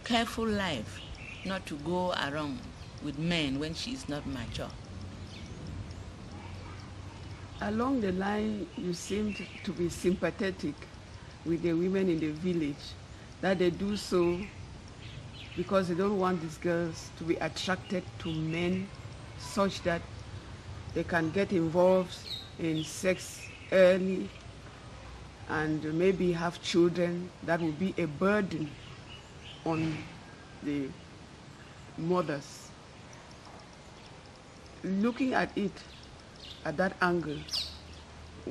careful life, not to go around with men when she is not mature. Along the line, you seemed to be sympathetic with the women in the village, that they do so because they don't want these girls to be attracted to men such that they can get involved in sex early and maybe have children that will be a burden on the mothers. Looking at it at that angle,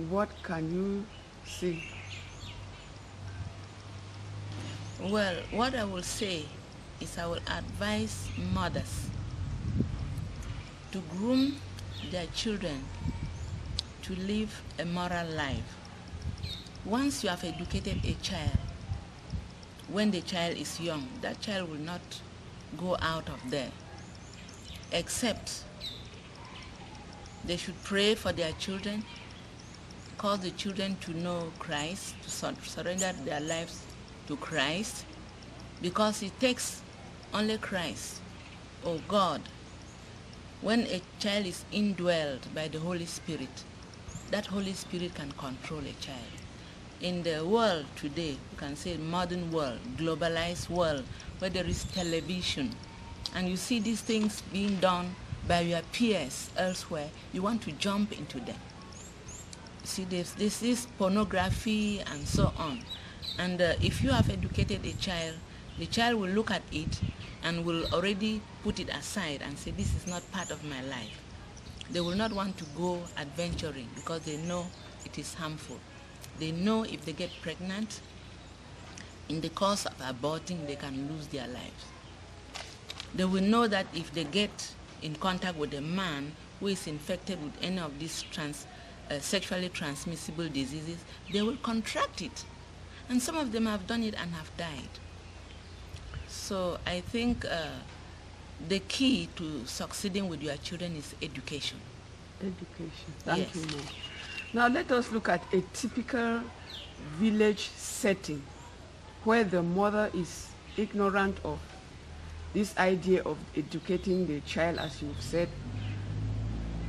what can you see? Well, what I will say is I will advise mothers to groom their children to live a moral life. Once you have educated a child, when the child is young, that child will not go out of there, except they should pray for their children, cause the children to know Christ, to surrender their lives to Christ, because it takes only Christ, or God. When a child is indwelled by the Holy Spirit, that Holy Spirit can control a child. In the world today, you can say modern world, globalized world, where there is television, and you see these things being done by your peers elsewhere, you want to jump into them. See, this is pornography and so on. And if you have educated a child, the child will look at it and will already put it aside and say, this is not part of my life. They will not want to go adventuring because they know it is harmful. They know if they get pregnant, in the course of aborting, they can lose their lives. They will know that if they get in contact with a man who is infected with any of these sexually transmissible diseases, they will contract it. And some of them have done it and have died. So I think the key to succeeding with your children is education. Education. Thank Yes. you, Mom. Now let us look at a typical village setting where the mother is ignorant of this idea of educating the child, as you've said,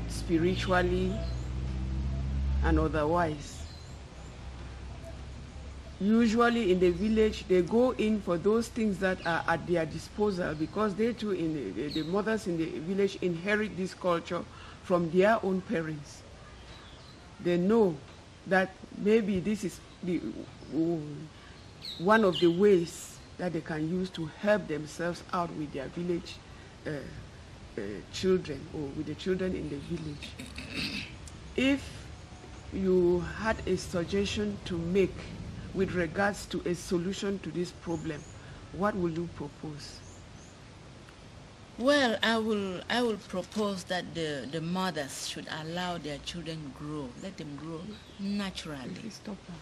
spiritually and otherwise. Usually in the village, they go in for those things that are at their disposal because they too, the mothers in the village inherit this culture from their own parents. They know that maybe this is one of the ways that they can use to help themselves out with their village children, or with the children in the village. If you had a suggestion to make with regards to a solution to this problem, what will you propose? Well, I will propose that the mothers should allow their children grow. Let them grow naturally. Stop her.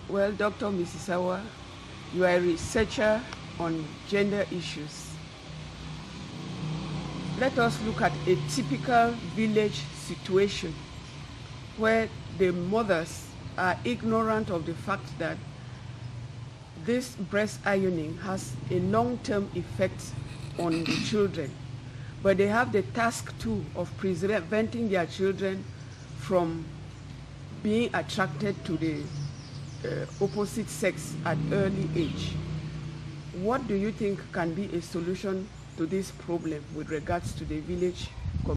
Well, Dr. Misisawa, you are a researcher on gender issues. Let us look at a typical village situation where the mothers are ignorant of the fact that this breast ironing has a long-term effect on the children. But they have the task too of preventing their children from being attracted to the opposite sex at early age. What do you think can be a solution to this problem with regards to the village